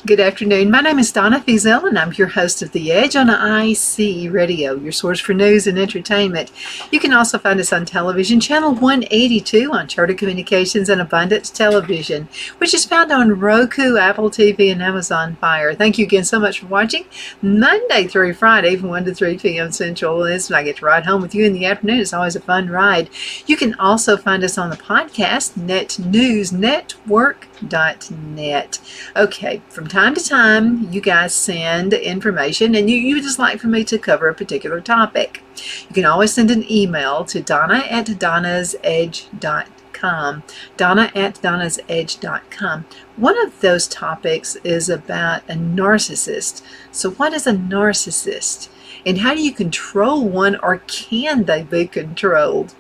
Good afternoon. My name is Donna Fiesel, and I'm your host of The Edge on IC Radio, your source for news and entertainment. You can also find us on television, channel 182 on Charter Communications and Abundance Television, which is found on Roku, Apple TV, and Amazon Fire. Thank you again so much for watching. Monday through Friday from 1 to 3 p.m. Central. This is when I get to ride home with you in the afternoon. It's always a fun ride. You can also find us on the podcast, netnewsnetwork.net. Okay, from time to time, you guys send information and you just like for me to cover a particular topic. You can always send an email to donna@donnasedge.com. donna@donnasedge.com. One of those topics is about a narcissist. So what is a narcissist? And how do you control one, or can they be controlled?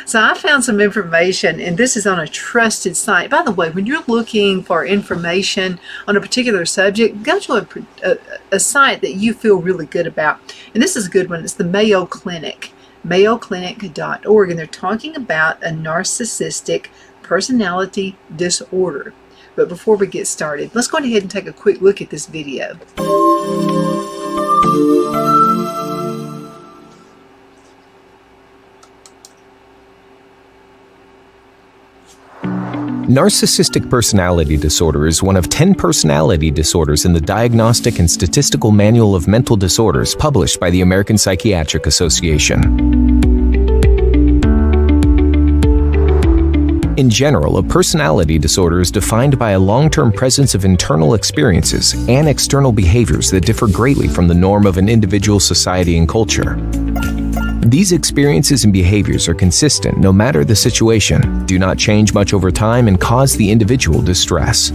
So I found some information, and this is on a trusted site. By the way, when you're looking for information on a particular subject, go to a site that you feel really good about. And this is a good one. It's the Mayo Clinic, mayoclinic.org, and they're talking about a narcissistic personality disorder. But before we get started, let's go ahead and take a quick look at this video. Narcissistic personality disorder is one of 10 personality disorders in the Diagnostic and Statistical Manual of Mental Disorders published by the American Psychiatric Association. In general, a personality disorder is defined by a long-term presence of internal experiences and external behaviors that differ greatly from the norm of an individual society and culture. These experiences and behaviors are consistent no matter the situation, do not change much over time, and cause the individual distress.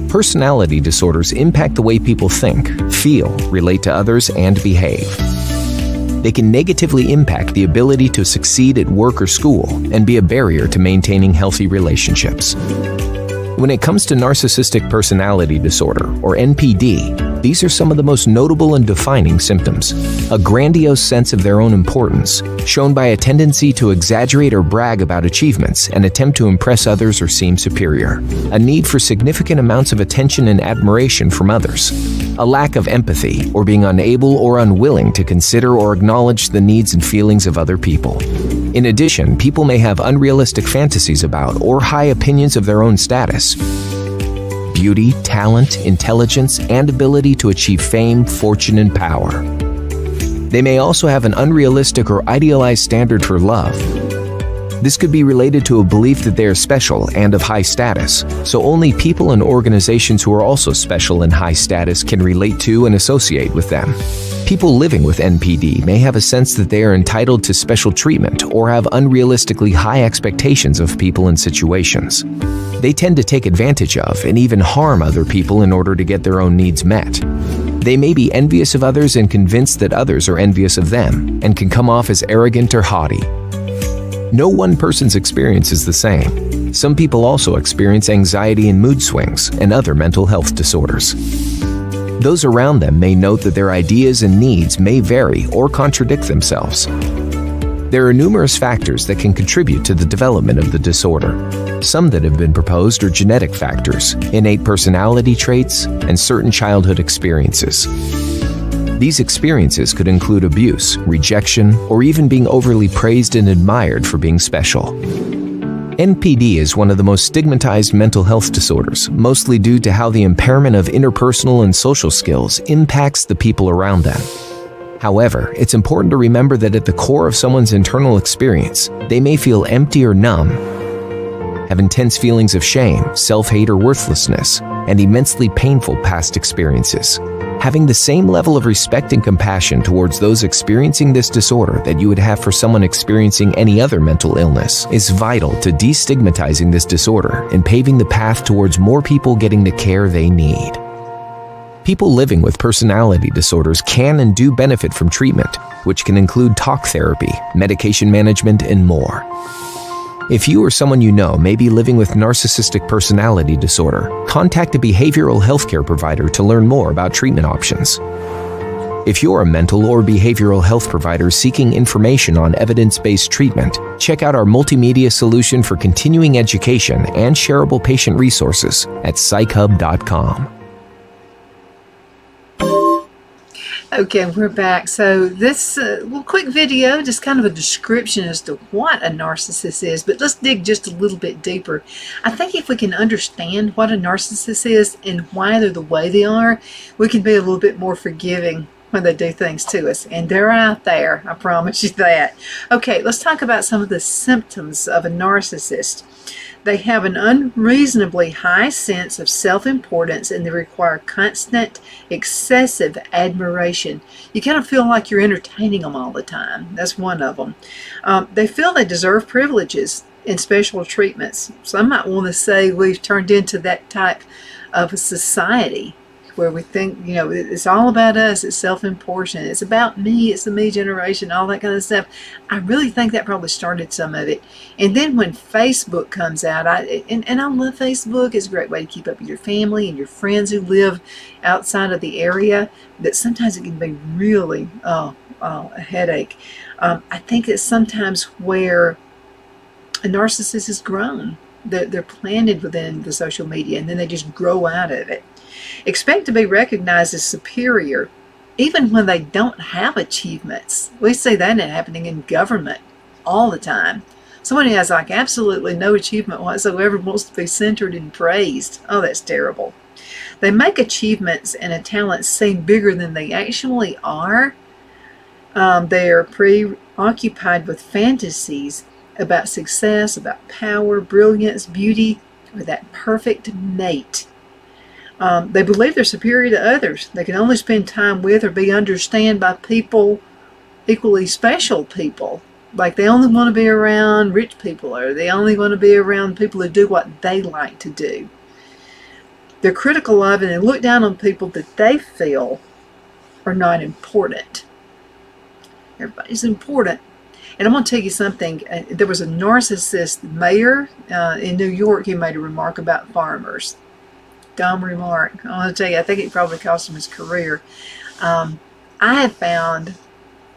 Personality disorders impact the way people think, feel, relate to others, and behave. They can negatively impact the ability to succeed at work or school and be a barrier to maintaining healthy relationships. When it comes to narcissistic personality disorder, or NPD, these are some of the most notable and defining symptoms. A grandiose sense of their own importance, shown by a tendency to exaggerate or brag about achievements and attempt to impress others or seem superior. A need for significant amounts of attention and admiration from others. A lack of empathy, or being unable or unwilling to consider or acknowledge the needs and feelings of other people. In addition, people may have unrealistic fantasies about or high opinions of their own status, beauty, talent, intelligence, and ability to achieve fame, fortune, and power. They may also have an unrealistic or idealized standard for love. This could be related to a belief that they are special and of high status, so only people and organizations who are also special and high status can relate to and associate with them. People living with NPD may have a sense that they are entitled to special treatment or have unrealistically high expectations of people and situations. They tend to take advantage of and even harm other people in order to get their own needs met. They may be envious of others and convinced that others are envious of them, and can come off as arrogant or haughty. No one person's experience is the same. Some people also experience anxiety and mood swings and other mental health disorders. Those around them may note that their ideas and needs may vary or contradict themselves. There are numerous factors that can contribute to the development of the disorder. Some that have been proposed are genetic factors, innate personality traits, and certain childhood experiences. These experiences could include abuse, rejection, or even being overly praised and admired for being special. NPD is one of the most stigmatized mental health disorders, mostly due to how the impairment of interpersonal and social skills impacts the people around them. However, it's important to remember that at the core of someone's internal experience, they may feel empty or numb, have intense feelings of shame, self-hate, or worthlessness, and immensely painful past experiences. Having the same level of respect and compassion towards those experiencing this disorder that you would have for someone experiencing any other mental illness is vital to destigmatizing this disorder and paving the path towards more people getting the care they need. People living with personality disorders can and do benefit from treatment, which can include talk therapy, medication management, and more. If you or someone you know may be living with narcissistic personality disorder, contact a behavioral healthcare provider to learn more about treatment options. If you're a mental or behavioral health provider seeking information on evidence-based treatment, check out our multimedia solution for continuing education and shareable patient resources at psychhub.com. Okay, we're back. So this little quick video, just kind of a description as to what a narcissist is, but let's dig just a little bit deeper. I think if we can understand what a narcissist is and why they're the way they are, we can be a little bit more forgiving when they do things to us. And they're out there, I promise you that. Okay, let's talk about some of the symptoms of a narcissist. They have an unreasonably high sense of self-importance, and they require constant, excessive admiration. You kind of feel like you're entertaining them all the time. That's one of them. They feel they deserve privileges and special treatments. Some might want to say we've turned into that type of a society where we think, it's all about us, it's self-important, it's about me, it's the me generation, all that kind of stuff. I really think that probably started some of it. And then when Facebook comes out, I love Facebook. It's a great way to keep up with your family and your friends who live outside of the area, but sometimes it can be really a headache. I think it's sometimes where a narcissist is grown. They're planted within the social media, and then they just grow out of it. Expect to be recognized as superior even when they don't have achievements. We see that happening in government all the time. Someone who has like absolutely no achievement whatsoever wants to be centered and praised. Oh, that's terrible. They make achievements and a talent seem bigger than they actually are. They are preoccupied with fantasies about success, about power, brilliance, beauty, or that perfect mate. They believe they're superior to others. They can only spend time with or be understood by people, equally special people. Like they only want to be around rich people, or they only want to be around people who do what they like to do. They're critical of and they look down on people that they feel are not important. Everybody's important. And I'm going to tell you something. There was a narcissist mayor in New York who made a remark about farmers. Dumb remark. I want to tell you, I think it probably cost him his career. I have found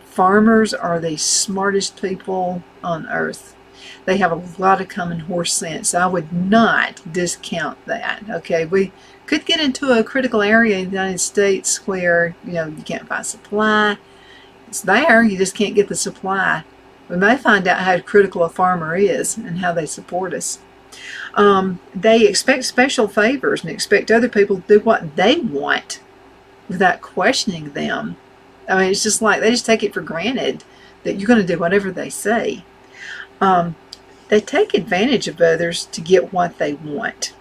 farmers are the smartest people on earth. They have a lot of common horse sense. I would not discount that. Okay, we could get into a critical area in the United States where you can't find supply. It's there, you just can't get the supply. We may find out how critical a farmer is and how they support us. They expect special favors and expect other people to do what they want without questioning them. I mean, it's just like they just take it for granted that you're going to do whatever they say. They take advantage of others to get what they want.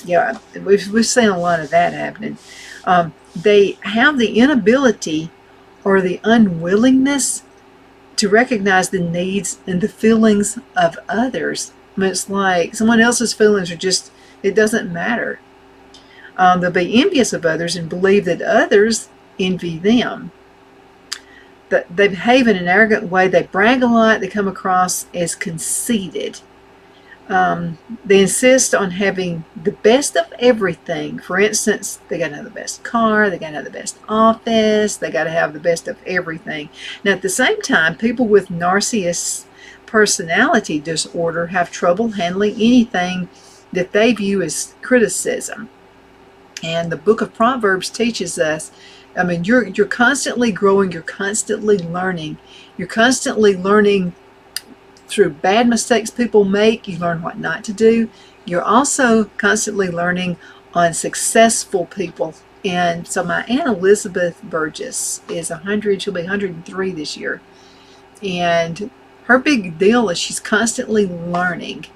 We've seen a lot of that happening. They have the inability or the unwillingness to recognize the needs and the feelings of others. I mean, it's like someone else's feelings are just, it doesn't matter. They'll be envious of others and believe that others envy them. That they behave in an arrogant way. They brag a lot. They come across as conceited. They insist on having the best of everything. For instance, they got to have the best car, they got to have the best office, they got to have the best of everything. Now, at the same time, people with narcissistic personality disorder have trouble handling anything that they view as criticism. And the book of Proverbs teaches us, I mean, you're constantly growing, you're constantly learning. You're constantly learning through bad mistakes people make. You learn what not to do. You're also constantly learning on successful people. And so my Aunt Elizabeth Burgess is 100, she'll be 103 this year. And her big deal is she's constantly learning.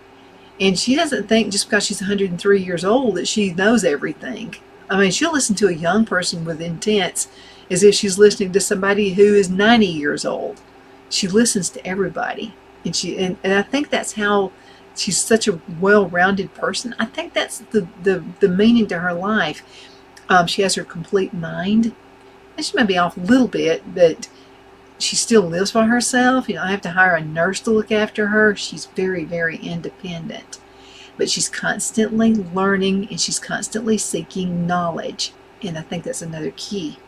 And she doesn't think just because she's 103 years old that she knows everything. I mean, she'll listen to a young person with intents as if she's listening to somebody who is 90 years old. She listens to everybody. And I think that's how she's such a well-rounded person. I think that's the meaning to her life. She has her complete mind. And she may be off a little bit, but she still lives by herself. I have to hire a nurse to look after her. She's very, very independent. But she's constantly learning and she's constantly seeking knowledge. And I think that's another key.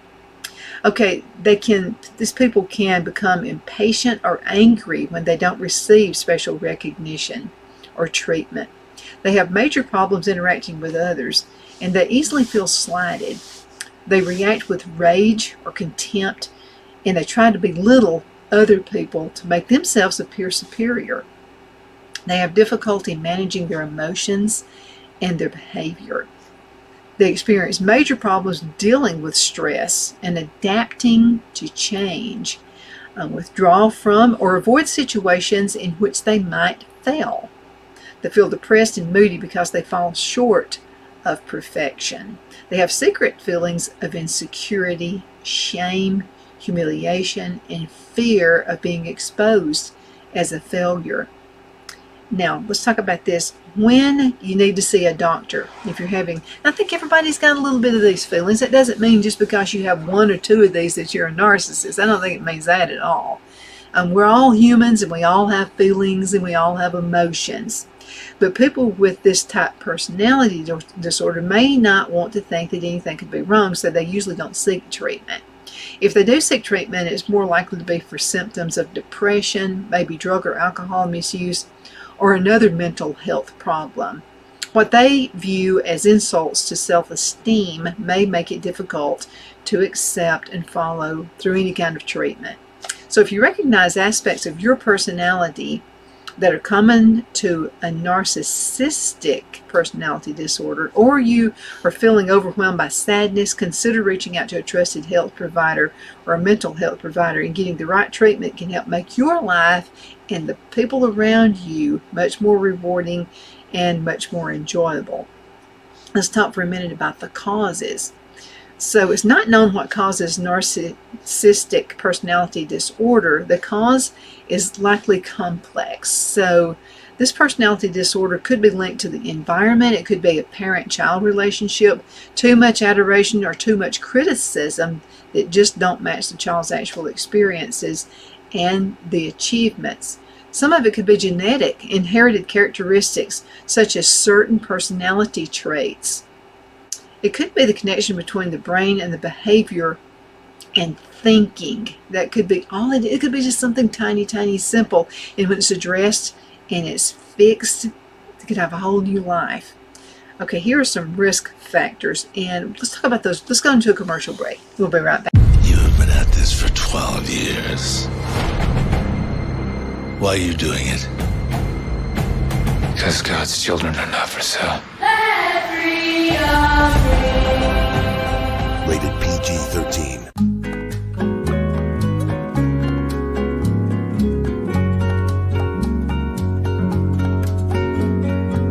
Okay, these people can become impatient or angry when they don't receive special recognition or treatment. They have major problems interacting with others, and they easily feel slighted. They react with rage or contempt, and they try to belittle other people to make themselves appear superior. They have difficulty managing their emotions and their behavior. They experience major problems dealing with stress and adapting to change, withdraw from or avoid situations in which they might fail. They feel depressed and moody because they fall short of perfection. They have secret feelings of insecurity, shame, humiliation, and fear of being exposed as a failure. Now, let's talk about this. When you need to see a doctor, if you're having, I think everybody's got a little bit of these feelings. It doesn't mean just because you have one or two of these that you're a narcissist. I don't think it means that at all. We're all humans, and we all have feelings, and we all have emotions. But people with this type personality disorder may not want to think that anything could be wrong, so they usually don't seek treatment. If they do seek treatment, it's more likely to be for symptoms of depression, maybe drug or alcohol misuse, or another mental health problem. What they view as insults to self-esteem may make it difficult to accept and follow through any kind of treatment. So if you recognize aspects of your personality that are common to a narcissistic personality disorder, or you are feeling overwhelmed by sadness, consider reaching out to a trusted health provider or a mental health provider, and getting the right treatment can help make your life and the people around you much more rewarding and much more enjoyable. Let's talk for a minute about the causes. So it's not known what causes narcissistic personality disorder. The cause is likely complex. So this personality disorder could be linked to the environment. It could be a parent-child relationship, too much adoration or too much criticism that just don't match the child's actual experiences and the achievements. Some of it could be genetic, inherited characteristics, such as certain personality traits. It could be the connection between the brain and the behavior and thinking. That could be all it could be just something tiny, simple. And when it's addressed and it's fixed, it could have a whole new life. Okay, here are some risk factors, and let's talk about those. Let's go into a commercial break. We'll be right back. You have been at this for 12 years. Why are you doing it? Because God's children are not for sale. Rated PG-13.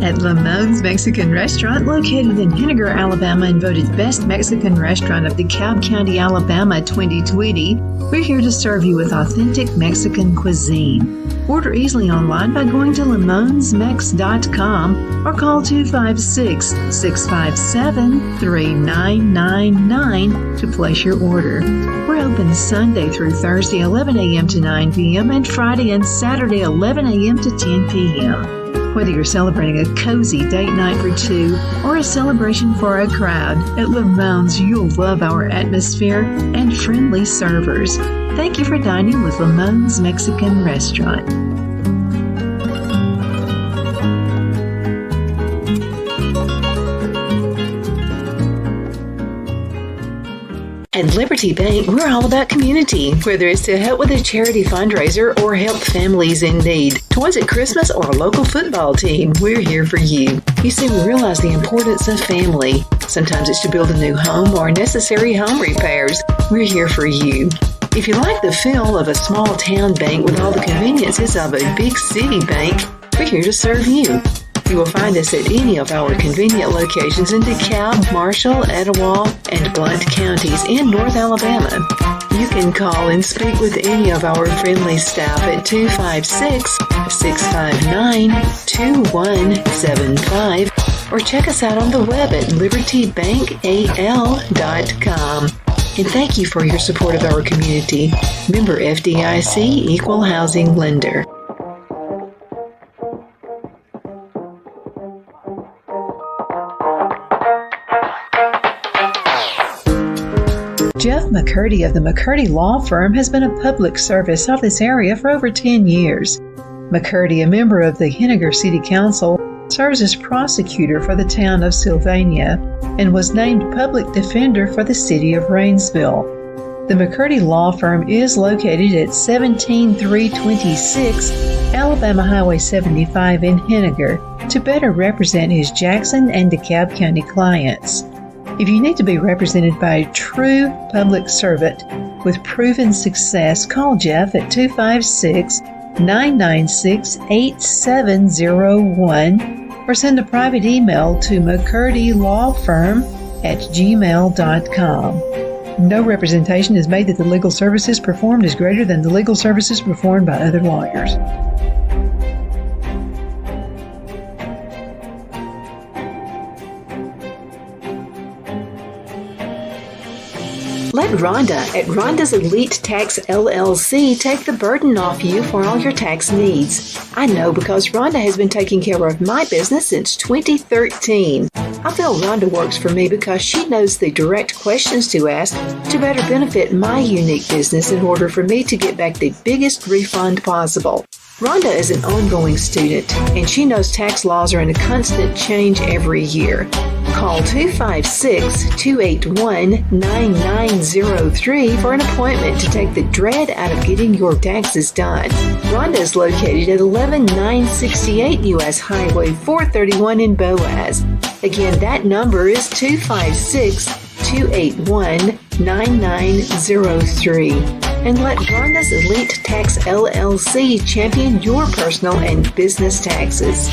At Lamone's Mexican Restaurant, located in Henniger, Alabama, and voted Best Mexican Restaurant of DeKalb County, Alabama 2020, we're here to serve you with authentic Mexican cuisine. Order easily online by going to lamonsmex.com or call 256-657-3999 to place your order. We're open Sunday through Thursday 11 a.m. to 9 p.m. and Friday and Saturday 11 a.m. to 10 p.m. Whether you're celebrating a cozy date night for two or a celebration for a crowd, at Lamone's you'll love our atmosphere and friendly servers. Thank you for dining with Lamone's Mexican Restaurant. At Liberty Bank, we're all about community, whether it's to help with a charity fundraiser or help families in need. Toys at Christmas or a local football team, we're here for you. You see, we realize the importance of family. Sometimes it's to build a new home or necessary home repairs. We're here for you. If you like the feel of a small town bank with all the conveniences of a big city bank, we're here to serve you. You will find us at any of our convenient locations in DeKalb, Marshall, Etowah, and Blount counties in North Alabama. You can call and speak with any of our friendly staff at 256-659-2175 or check us out on the web at libertybankal.com. And thank you for your support of our community. Member FDIC Equal Housing Lender. Jeff McCurdy of the McCurdy Law Firm has been a public service of this area for over 10 years. McCurdy, a member of the Henniger City Council, serves as prosecutor for the town of Sylvania, and was named public defender for the city of Rainsville. The McCurdy Law Firm is located at 17326 Alabama Highway 75 in Henniger to better represent his Jackson and DeKalb County clients. If you need to be represented by a true public servant with proven success, call Jeff at 256-996-8701 or send a private email to mccurdylawfirm@gmail.com. No representation is made that the legal services performed is greater than the legal services performed by other lawyers. Let Rhonda at Rhonda's Elite Tax LLC take the burden off you for all your tax needs. I know because Rhonda has been taking care of my business since 2013. I feel Rhonda works for me because she knows the direct questions to ask to better benefit my unique business in order for me to get back the biggest refund possible. Rhonda is an ongoing student, and she knows tax laws are in a constant change every year. Call 256-281-9903 for an appointment to take the dread out of getting your taxes done. Rhonda is located at 11968 U.S. Highway 431 in Boaz. Again, that number is 256-281-9903. And let Rhonda's Elite Tax LLC champion your personal and business taxes.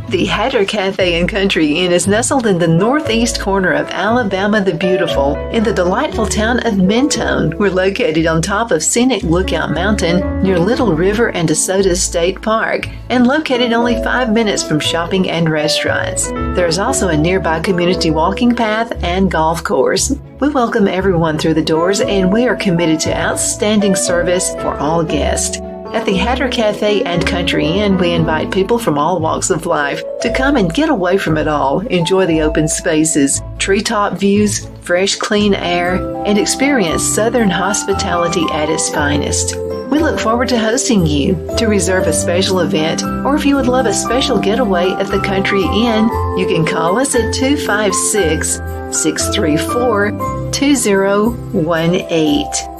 The Hatter Cafe and Country Inn is nestled in the northeast corner of Alabama the Beautiful in the delightful town of Mentone. We're located on top of scenic Lookout Mountain near Little River and DeSoto State Park and located only 5 minutes from shopping and restaurants. There is also a nearby community walking path and golf course. We welcome everyone through the doors and we are committed to outstanding service for all guests. At the Hatter Cafe and Country Inn, we invite people from all walks of life to come and get away from it all, enjoy the open spaces, treetop views, fresh, clean air, and experience Southern hospitality at its finest. We look forward to hosting you. To reserve a special event, or if you would love a special getaway at the Country Inn, you can call us at 256-634-2018.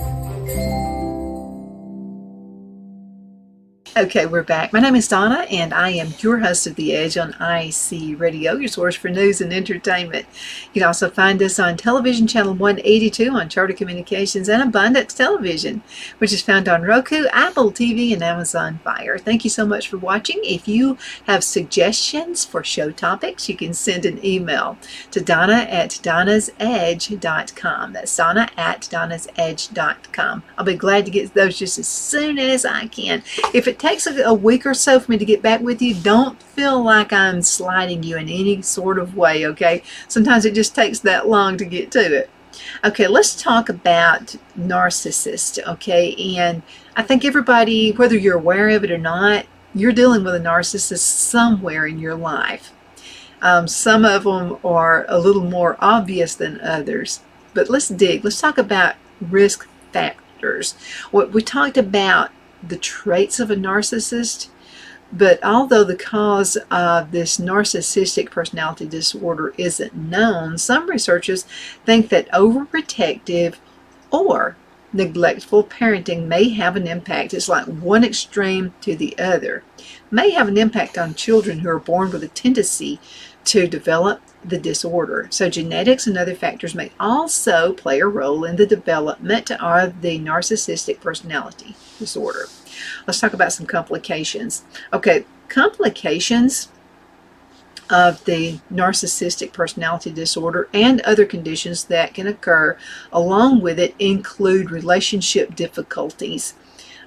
Okay, we're back. My name is Donna, and I am your host of The Edge on IC Radio, your source for news and entertainment. You can also find us on television channel 182 on Charter Communications and Abundance Television, which is found on Roku, Apple TV, and Amazon Fire. Thank you so much for watching. If you have suggestions for show topics, you can send an email to Donna at donnasedge.com. That's Donna at donnasedge.com. I'll be glad to get those just as soon as I can. If it takes a week or so for me to get back with you, don't feel like I'm sliding you in any sort of way, okay? Sometimes it just takes that long to get to it. Okay, let's talk about narcissists, okay? And I think everybody, whether you're aware of it or not, you're dealing with a narcissist somewhere in your life. Some of them are a little more obvious than others. But let's dig. Let's talk about risk factors. What we talked about the traits of a narcissist, but although the cause of this narcissistic personality disorder isn't known, some researchers think that overprotective or neglectful parenting may have an impact. It's like one extreme to the other. May have an impact on children who are born with a tendency to develop the disorder. So genetics and other factors may also play a role in the development of the narcissistic personality disorder. Let's talk about some complications. Okay, complications of the narcissistic personality disorder and other conditions that can occur along with it include relationship difficulties.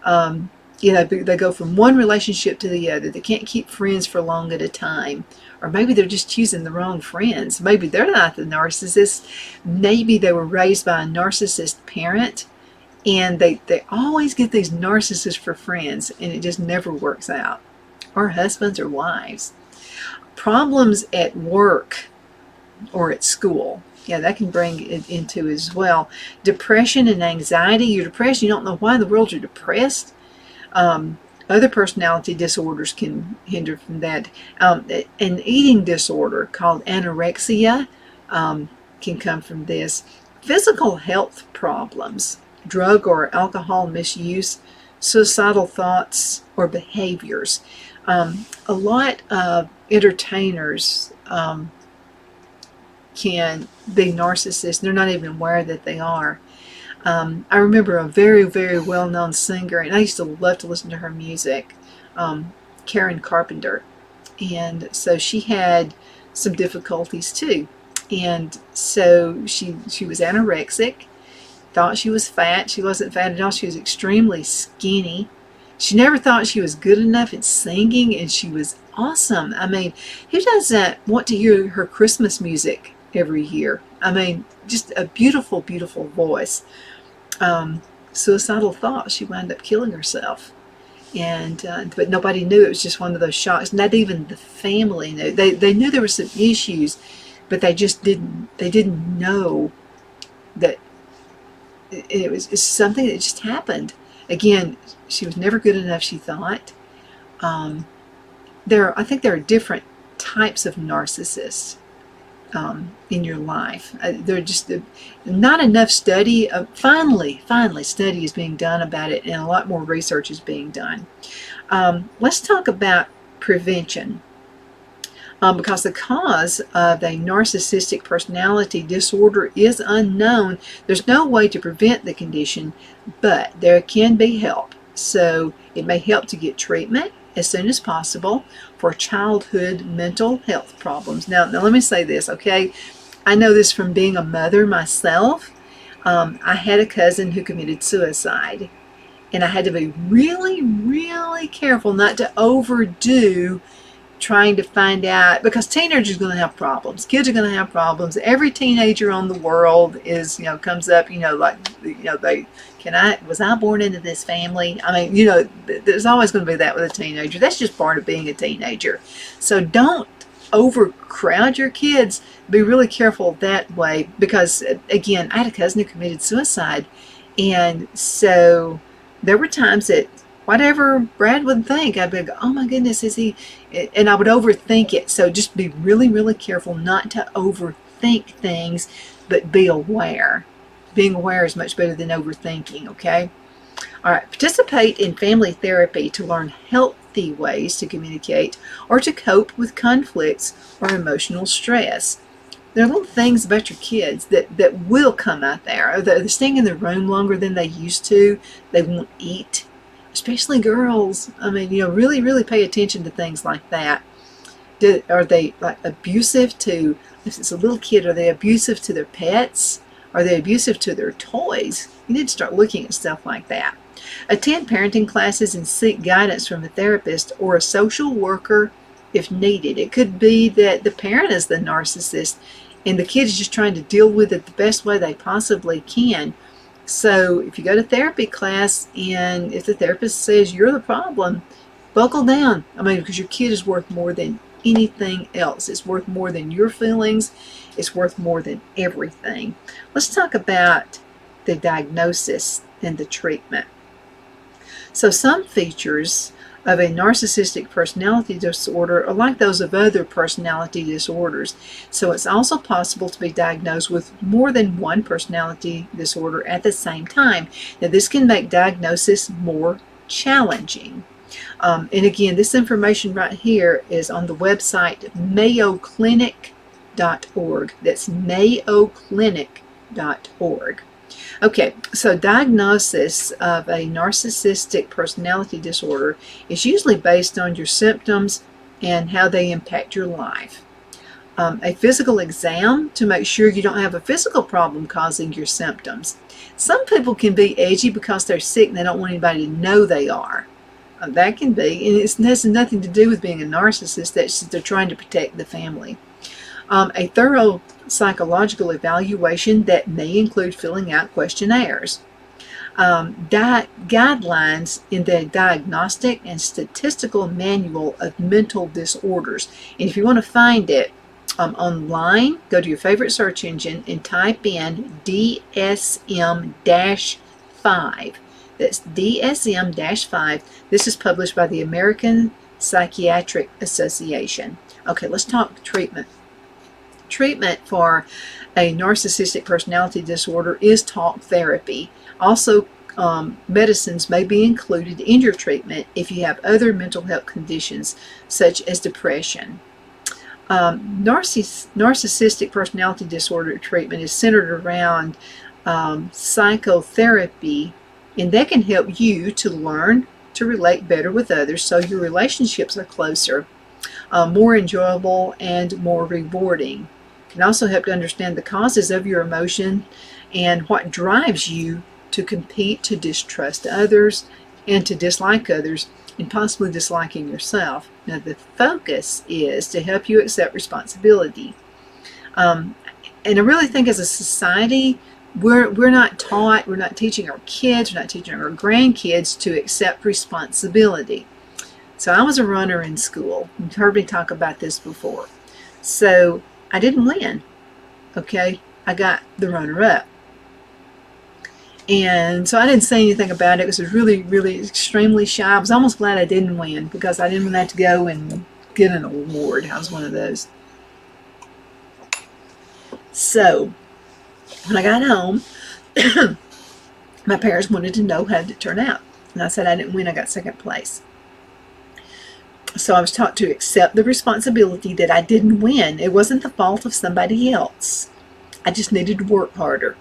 They go from one relationship to the other. They can't keep friends for long at a time. Or maybe they're just choosing the wrong friends. Maybe they're not the narcissist. Maybe they were raised by a narcissist parent and they always get these narcissists for friends and it just never works out. Or husbands or wives. Problems at work or at school. Yeah, that can bring it into as well. Depression and anxiety. You're depressed. You don't know why in the world you're depressed. Other personality disorders can hinder from that. An eating disorder called anorexia can come from this. Physical health problems, drug or alcohol misuse, suicidal thoughts or behaviors. A lot of entertainers can be narcissists. They're not even aware that they are. I remember a very, very well-known singer, and I used to love to listen to her music, Karen Carpenter. And so she had some difficulties too. And so she was anorexic, thought she was fat. She wasn't fat at all. She was extremely skinny. She never thought she was good enough at singing, and she was awesome. I mean, who doesn't want to hear her Christmas music every year? I mean, just a beautiful, beautiful voice. Suicidal thoughts. She wound up killing herself, and but nobody knew. It was just one of those shocks. Not even the family knew. They knew there were some issues, but they just didn't. They didn't know that it's something that just happened. Again, she was never good enough, she thought. I think there are different types of narcissists in your life. They're just not enough study. Finally, study is being done about it, and a lot more research is being done. Let's talk about prevention. Because the cause of a narcissistic personality disorder is unknown. There's no way to prevent the condition, but there can be help. So it may help to get treatment as soon as possible for childhood mental health problems. Now let me say this, okay? I know this from being a mother myself. I had a cousin who committed suicide, and I had to be really, really careful not to overdo trying to find out, because teenagers are going to have problems. Kids are going to have problems. Every teenager on the world is, comes up, was I born into this family? I mean, there's always going to be that with a teenager. That's just part of being a teenager. So don't overcrowd your kids. Be really careful that way, because again, I had a cousin who committed suicide, and so there were times that whatever Brad would think, I'd be like, oh my goodness, is he? And I would overthink it. So just be really, really careful not to overthink things, but be aware. Being aware is much better than overthinking, okay? All right, participate in family therapy to learn healthy ways to communicate or to cope with conflicts or emotional stress. There are little things about your kids that will come out there. They're staying in the room longer than they used to. They won't eat. Especially girls. I mean, really, really pay attention to things like that. Are they like abusive to, if it's a little kid, are they abusive to their pets? Are they abusive to their toys? You need to start looking at stuff like that. Attend parenting classes and seek guidance from a therapist or a social worker if needed. It could be that the parent is the narcissist and the kid is just trying to deal with it the best way they possibly can. So if you go to therapy class and if the therapist says you're the problem, buckle down. I mean, because your kid is worth more than anything else. It's worth more than your feelings. It's worth more than everything. Let's talk about the diagnosis and the treatment. So some features of a narcissistic personality disorder are like those of other personality disorders. So it's also possible to be diagnosed with more than one personality disorder at the same time. Now this can make diagnosis more challenging. And again, this information right here is on the website mayoclinic.org. That's mayoclinic.org. Okay, so diagnosis of a narcissistic personality disorder is usually based on your symptoms and how they impact your life. A physical exam to make sure you don't have a physical problem causing your symptoms. Some people can be edgy because they're sick and they don't want anybody to know they are. That can be, and it has nothing to do with being a narcissist. They're trying to protect the family. A thorough psychological evaluation that may include filling out questionnaires. Guidelines in the Diagnostic and Statistical Manual of Mental Disorders. And if you want to find it, online, go to your favorite search engine and type in DSM-5. That's DSM-5. This is published by the American Psychiatric Association. Okay, let's talk treatment. Treatment for a narcissistic personality disorder is talk therapy. Also, medicines may be included in your treatment if you have other mental health conditions such as depression. Narcissistic personality disorder treatment is centered around psychotherapy, and that can help you to learn to relate better with others so your relationships are closer, more enjoyable, and more rewarding. It can also help to understand the causes of your emotion and what drives you to compete, to distrust others, and to dislike others, and possibly disliking yourself. Now, the focus is to help you accept responsibility. And I really think as a society, we're not taught, we're not teaching our kids, we're not teaching our grandkids to accept responsibility. So I was a runner in school. You've heard me talk about this before. So I didn't win, okay? I got the runner-up. And so I didn't say anything about it because I was really, really extremely shy. I was almost glad I didn't win because I didn't have to go and get an award. I was one of those. So when I got home, my parents wanted to know how did it turn out. And I said I didn't win. I got second place. So I was taught to accept the responsibility that I didn't win. It wasn't the fault of somebody else. I just needed to work harder.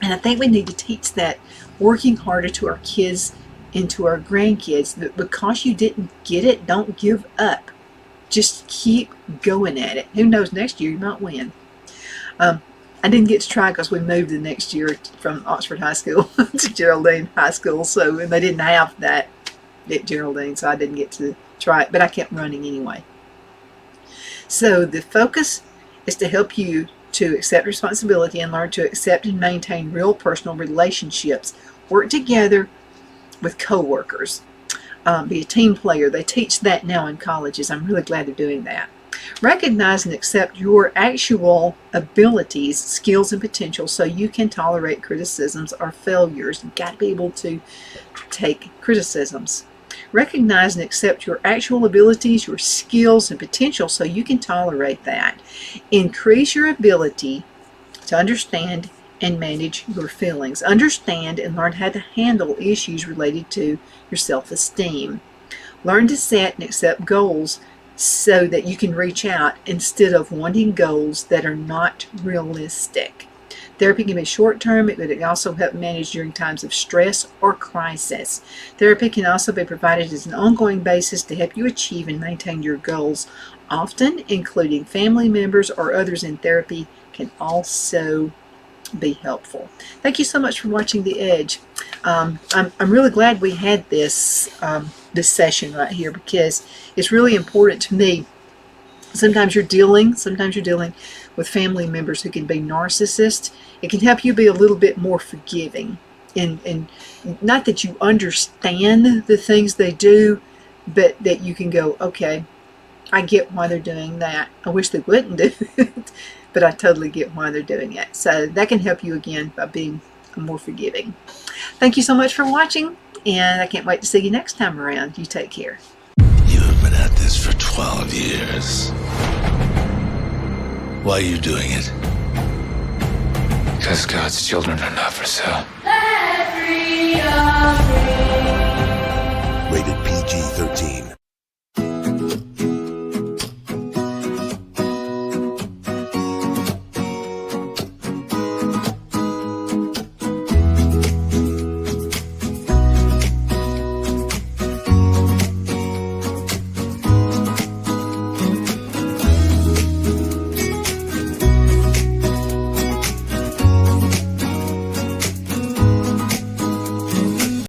And I think we need to teach that working harder to our kids and to our grandkids, that because you didn't get it, don't give up. Just keep going at it. Who knows, next year you might win. I didn't get to try because we moved the next year from Oxford High School to Geraldine High School, and they didn't have that at Geraldine, so I didn't get to try it, but I kept running anyway. So the focus is to help you to accept responsibility and learn to accept and maintain real personal relationships. Work together with coworkers. Be a team player. They teach that now in colleges. I'm really glad they're doing that. Recognize and accept your actual abilities, skills, and potential so you can tolerate criticisms or failures. You've got to be able to take criticisms. Recognize and accept your actual abilities, your skills, and potential so you can tolerate that. Increase your ability to understand and manage your feelings. Understand and learn how to handle issues related to your self-esteem. Learn to set and accept goals so that you can reach out instead of wanting goals that are not realistic. Therapy can be short-term, but it can also help manage during times of stress or crisis. Therapy can also be provided as an ongoing basis to help you achieve and maintain your goals. Often, including family members or others in therapy, can also be helpful. Thank you so much for watching The Edge. I'm really glad we had this session right here because it's really important to me. Sometimes you're dealing with family members who can be narcissists. It can help you be a little bit more forgiving. And not that you understand the things they do, but that you can go, okay, I get why they're doing that. I wish they wouldn't do it, but I totally get why they're doing it. So that can help you again by being more forgiving. Thank you so much for watching, and I can't wait to see you next time around. You take care. You have been at this for 12 years. Why are you doing it? Because God's children are not for sale. Let freedom